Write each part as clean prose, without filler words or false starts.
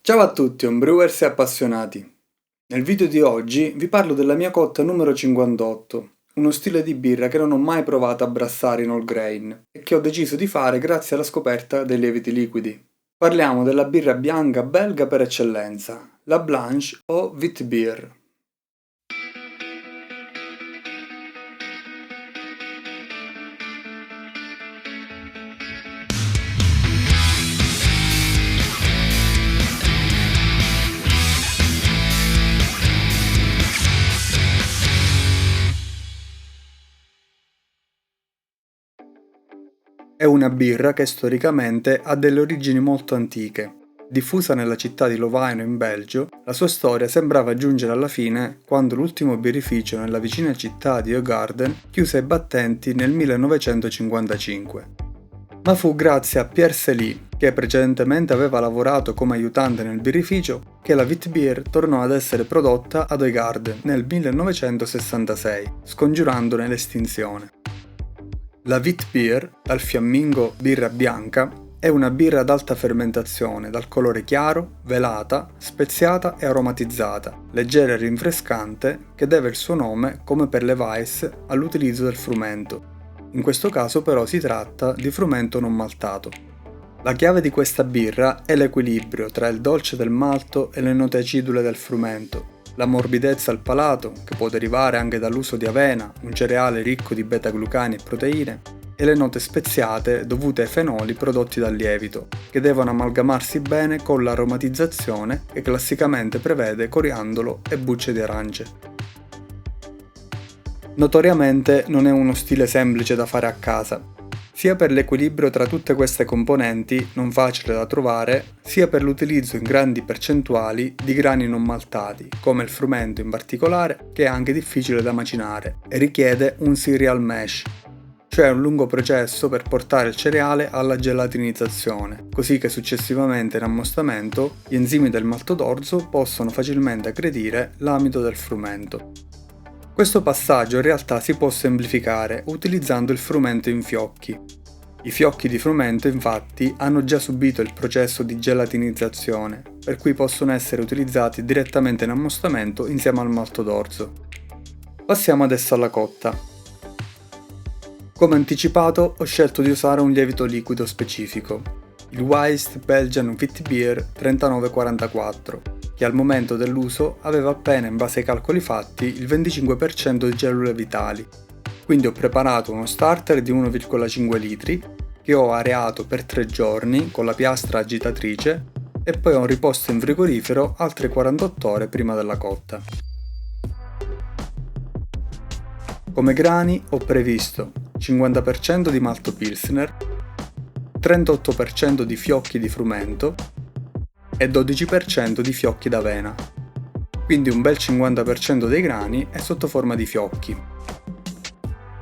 Ciao a tutti, homebrewers e appassionati. Nel video di oggi vi parlo della mia cotta numero 58, uno stile di birra che non ho mai provato a brassare in all grain e che ho deciso di fare grazie alla scoperta dei lieviti liquidi. Parliamo della birra bianca belga per eccellenza, la Blanche o Witbier. È una birra che storicamente ha delle origini molto antiche. Diffusa nella città di Lovaino in Belgio, la sua storia sembrava giungere alla fine quando l'ultimo birrificio nella vicina città di Hoegaarden chiuse i battenti nel 1955. Ma fu grazie a Pierre Célie, che precedentemente aveva lavorato come aiutante nel birrificio, che la Witbier tornò ad essere prodotta ad Hoegaarden nel 1966, scongiurandone l'estinzione. La Witbier, dal fiammingo birra bianca, è una birra ad alta fermentazione, dal colore chiaro, velata, speziata e aromatizzata, leggera e rinfrescante, che deve il suo nome, come per le Weiss, all'utilizzo del frumento. In questo caso però si tratta di frumento non maltato. La chiave di questa birra è l'equilibrio tra il dolce del malto e le note acidule del frumento, la morbidezza al palato, che può derivare anche dall'uso di avena, un cereale ricco di beta-glucani e proteine, e le note speziate dovute ai fenoli prodotti dal lievito, che devono amalgamarsi bene con l'aromatizzazione che classicamente prevede coriandolo e bucce di arance. Notoriamente non è uno stile semplice da fare a casa, sia per l'equilibrio tra tutte queste componenti, non facile da trovare, sia per l'utilizzo in grandi percentuali di grani non maltati, come il frumento in particolare, che è anche difficile da macinare e richiede un cereal mash, cioè un lungo processo per portare il cereale alla gelatinizzazione, così che successivamente in ammostamento gli enzimi del malto d'orzo possono facilmente aggredire l'amido del frumento. Questo passaggio in realtà si può semplificare utilizzando il frumento in fiocchi. I fiocchi di frumento infatti hanno già subito il processo di gelatinizzazione, per cui possono essere utilizzati direttamente in ammostamento insieme al malto d'orzo. Passiamo adesso alla cotta. Come anticipato ho scelto di usare un lievito liquido specifico, il Weiss Belgian Witbier 3944, che al momento dell'uso aveva appena, in base ai calcoli fatti, il 25% di cellule vitali. Quindi ho preparato uno starter di 1,5 litri che ho areato per 3 giorni con la piastra agitatrice e poi ho riposto in frigorifero altre 48 ore prima della cotta. Come grani ho previsto 50% di malto pilsner, 38% di fiocchi di frumento e 12% di fiocchi d'avena, quindi un bel 50% dei grani è sotto forma di fiocchi.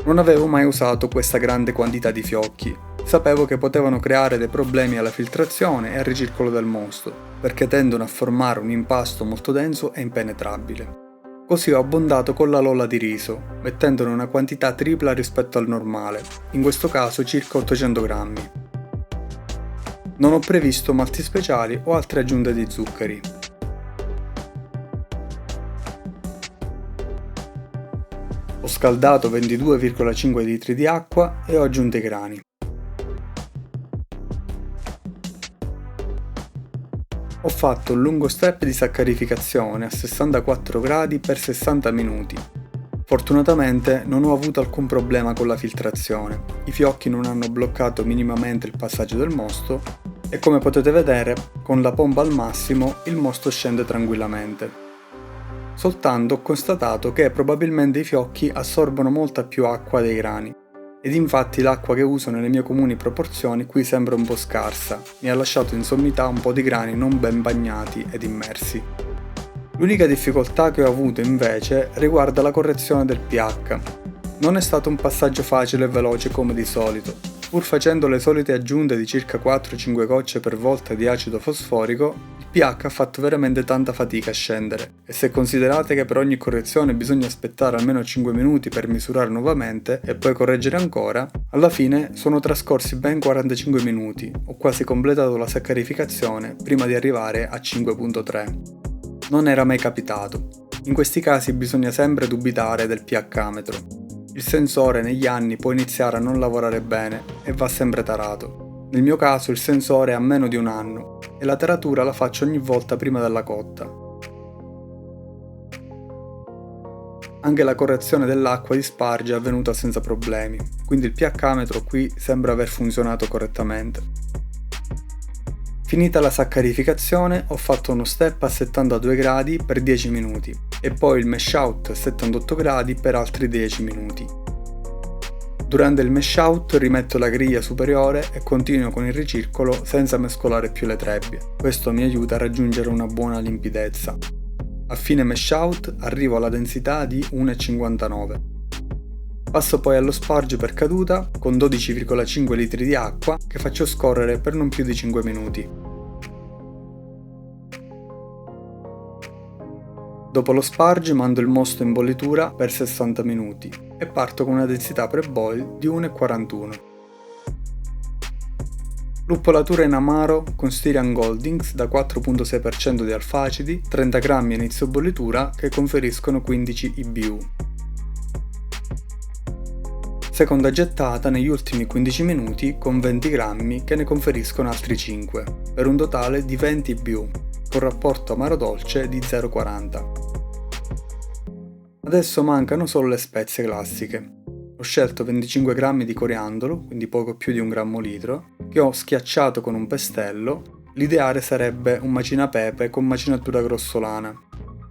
Non avevo mai usato questa grande quantità di fiocchi, sapevo che potevano creare dei problemi alla filtrazione e al ricircolo del mosto, perché tendono a formare un impasto molto denso e impenetrabile. Così ho abbondato con la lolla di riso, mettendone una quantità tripla rispetto al normale, in questo caso circa 800 grammi. Non ho previsto malti speciali o altre aggiunte di zuccheri. Ho scaldato 22,5 litri di acqua e ho aggiunto i grani. Ho fatto un lungo step di saccarificazione a 64 gradi per 60 minuti. Fortunatamente non ho avuto alcun problema con la filtrazione, i fiocchi non hanno bloccato minimamente il passaggio del mosto e come potete vedere, con la pompa al massimo il mosto scende tranquillamente. Soltanto ho constatato che probabilmente i fiocchi assorbono molta più acqua dei grani, ed infatti l'acqua che uso nelle mie comuni proporzioni qui sembra un po' scarsa, mi ha lasciato in sommità un po' di grani non ben bagnati ed immersi. L'unica difficoltà che ho avuto invece riguarda la correzione del pH. Non è stato un passaggio facile e veloce come di solito, Pur facendo le solite aggiunte di circa 4-5 gocce per volta di acido fosforico, il pH ha fatto veramente tanta fatica a scendere, e se considerate che per ogni correzione bisogna aspettare almeno 5 minuti per misurare nuovamente e poi correggere ancora, alla fine sono trascorsi ben 45 minuti, ho quasi completato la saccarificazione prima di arrivare a 5.3. Non era mai capitato. In questi casi bisogna sempre dubitare del pH-metro. Il sensore negli anni può iniziare a non lavorare bene e va sempre tarato. Nel mio caso il sensore ha meno di un anno e la taratura la faccio ogni volta prima della cotta. Anche la correzione dell'acqua di sparge è avvenuta senza problemi, quindi il pH-metro qui sembra aver funzionato correttamente. Finita la saccarificazione ho fatto uno step a 72 gradi per 10 minuti e poi il mesh out a 78 gradi per altri 10 minuti. Durante il mesh out rimetto la griglia superiore e continuo con il ricircolo senza mescolare più le trebbie. Questo mi aiuta a raggiungere una buona limpidezza. A fine mesh out arrivo alla densità di 1,59. Passo poi allo sparge per caduta con 12,5 litri di acqua che faccio scorrere per non più di 5 minuti. Dopo lo sparge mando il mosto in bollitura per 60 minuti e parto con una densità pre-boil di 1,41. Luppolatura in amaro con Styrian Goldings da 4,6% di alfacidi, 30 grammi a inizio bollitura che conferiscono 15 IBU. Seconda gettata negli ultimi 15 minuti con 20 grammi che ne conferiscono altri 5, per un totale di 20 IBU, con rapporto amaro-dolce di 0,40. Adesso mancano solo le spezie classiche. Ho scelto 25 grammi di coriandolo, quindi poco più di 1 grammo litro, che ho schiacciato con un pestello. L'ideale sarebbe un macinapepe con macinatura grossolana.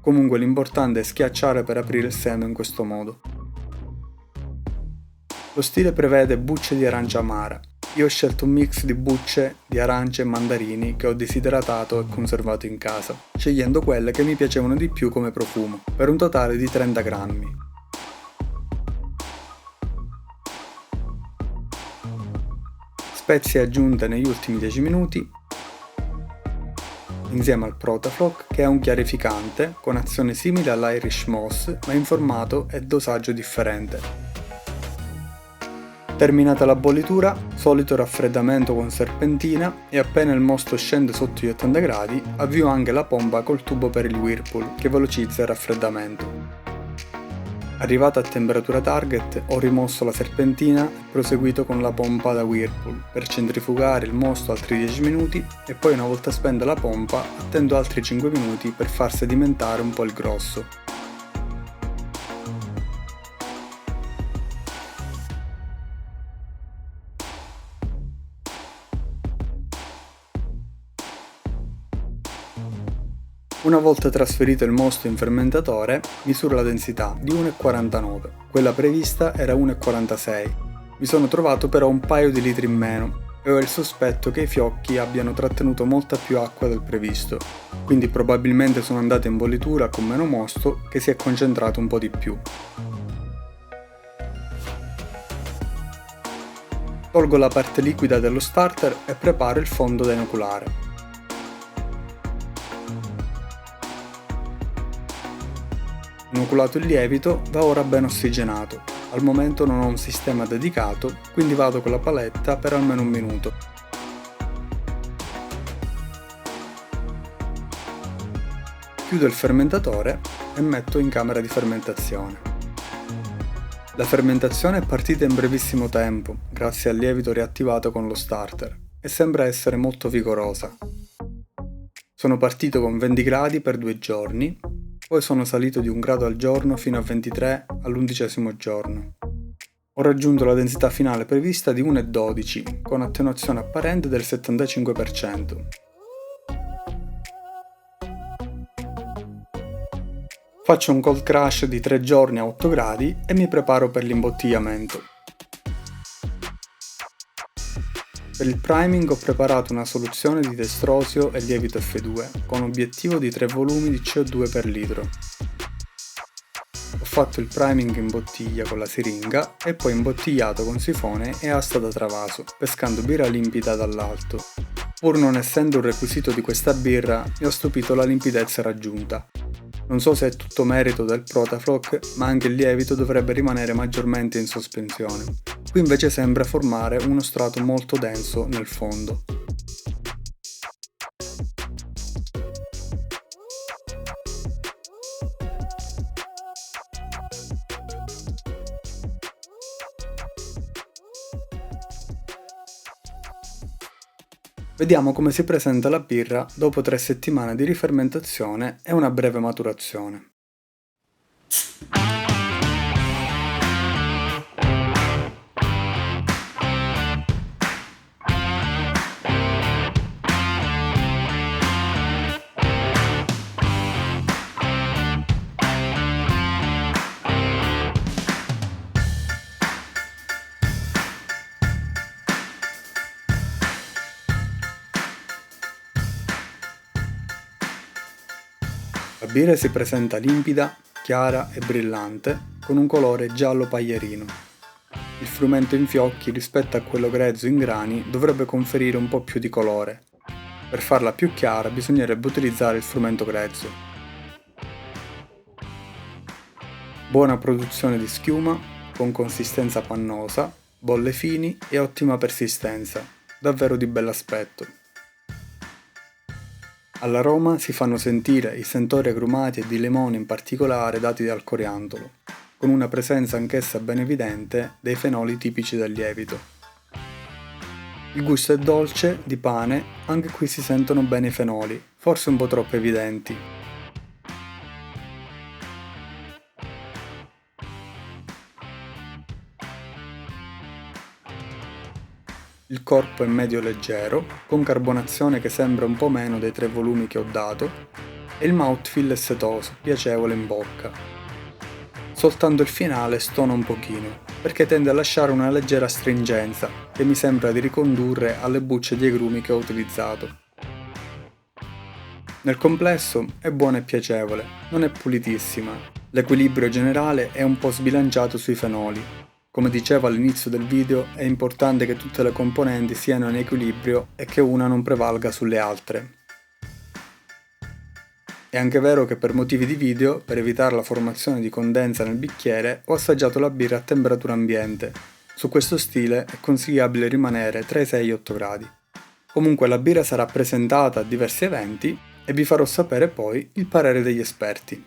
Comunque l'importante è schiacciare per aprire il seme in questo modo. Lo stile prevede bucce di arancia amara. Io ho scelto un mix di bucce di arance e mandarini che ho disidratato e conservato in casa, scegliendo quelle che mi piacevano di più come profumo, per un totale di 30 grammi. Spezie aggiunte negli ultimi 10 minuti, insieme al Protafloc che è un chiarificante con azione simile all'Irish Moss ma in formato e dosaggio differente. Terminata la bollitura, solito raffreddamento con serpentina e appena il mosto scende sotto gli 80 gradi avvio anche la pompa col tubo per il Whirlpool che velocizza il raffreddamento. Arrivato a temperatura target ho rimosso la serpentina e proseguito con la pompa da Whirlpool per centrifugare il mosto altri 10 minuti e poi una volta spenta la pompa attendo altri 5 minuti per far sedimentare un po' il grosso. Una volta trasferito il mosto in fermentatore, misuro la densità di 1,49, quella prevista era 1,46. Mi sono trovato però un paio di litri in meno e ho il sospetto che i fiocchi abbiano trattenuto molta più acqua del previsto, quindi probabilmente sono andate in bollitura con meno mosto che si è concentrato un po' di più. Tolgo la parte liquida dello starter e preparo il fondo da inoculare. Inoculato il lievito, va ora ben ossigenato. Al momento non ho un sistema dedicato, quindi vado con la paletta per almeno un minuto. Chiudo il fermentatore e metto in camera di fermentazione. La fermentazione è partita in brevissimo tempo, grazie al lievito riattivato con lo starter, e sembra essere molto vigorosa. Sono partito con 20 gradi per 2 giorni, poi sono salito di 1 grado al giorno fino a 23 all'11° giorno. Ho raggiunto la densità finale prevista di 1,12 con attenuazione apparente del 75%. Faccio un cold crash di 3 giorni a 8 gradi e mi preparo per l'imbottigliamento. Per il priming ho preparato una soluzione di destrosio e lievito F2 con obiettivo di 3 volumi di CO2 per litro. Ho fatto il priming in bottiglia con la siringa e poi imbottigliato con sifone e asta da travaso, pescando birra limpida dall'alto. Pur non essendo un requisito di questa birra, mi ha stupito la limpidezza raggiunta. Non so se è tutto merito del Protafloc, ma anche il lievito dovrebbe rimanere maggiormente in sospensione. Qui invece sembra formare uno strato molto denso nel fondo. Vediamo come si presenta la birra dopo 3 settimane di rifermentazione e una breve maturazione. La birra si presenta limpida, chiara e brillante, con un colore giallo paglierino. Il frumento in fiocchi rispetto a quello grezzo in grani dovrebbe conferire un po' più di colore. Per farla più chiara bisognerebbe utilizzare il frumento grezzo. Buona produzione di schiuma, con consistenza pannosa, bolle fini e ottima persistenza, davvero di bell'aspetto. All'aroma si fanno sentire i sentori agrumati e di limone in particolare dati dal coriandolo, con una presenza anch'essa ben evidente dei fenoli tipici del lievito. Il gusto è dolce, di pane, anche qui si sentono bene i fenoli, forse un po' troppo evidenti. Il corpo è medio leggero, con carbonazione che sembra un po' meno dei 3 volumi che ho dato, e il mouthfeel è setoso, piacevole in bocca. Soltanto il finale stona un pochino, perché tende a lasciare una leggera astringenza, che mi sembra di ricondurre alle bucce di agrumi che ho utilizzato. Nel complesso è buona e piacevole, non è pulitissima. L'equilibrio generale è un po' sbilanciato sui fenoli. Come dicevo all'inizio del video, è importante che tutte le componenti siano in equilibrio e che una non prevalga sulle altre. È anche vero che per motivi di video, per evitare la formazione di condensa nel bicchiere, ho assaggiato la birra a temperatura ambiente. Su questo stile è consigliabile rimanere tra i 6 e gli 8 gradi. Comunque la birra sarà presentata a diversi eventi e vi farò sapere poi il parere degli esperti.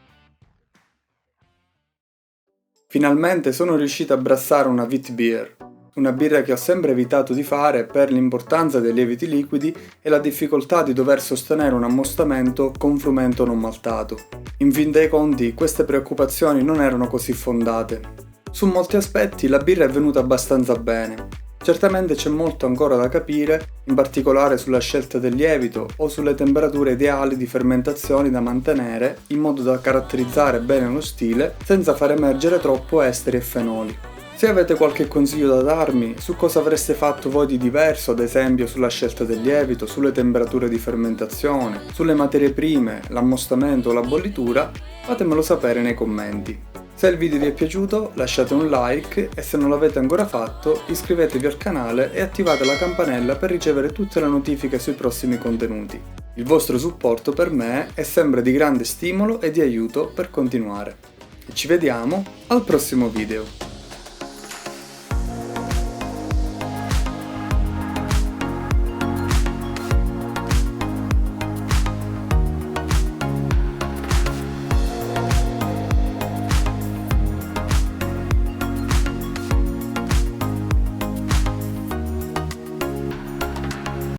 Finalmente sono riuscito a brassare una wheat beer, una birra che ho sempre evitato di fare per l'importanza dei lieviti liquidi e la difficoltà di dover sostenere un ammostamento con frumento non maltato. In fin dei conti queste preoccupazioni non erano così fondate. Su molti aspetti la birra è venuta abbastanza bene. Certamente c'è molto ancora da capire, in particolare sulla scelta del lievito o sulle temperature ideali di fermentazione da mantenere in modo da caratterizzare bene lo stile senza far emergere troppo esteri e fenoli. Se avete qualche consiglio da darmi su cosa avreste fatto voi di diverso, ad esempio sulla scelta del lievito, sulle temperature di fermentazione, sulle materie prime, l'ammostamento o la bollitura, fatemelo sapere nei commenti. Se il video vi è piaciuto lasciate un like e se non l'avete ancora fatto iscrivetevi al canale e attivate la campanella per ricevere tutte le notifiche sui prossimi contenuti. Il vostro supporto per me è sempre di grande stimolo e di aiuto per continuare. E ci vediamo al prossimo video.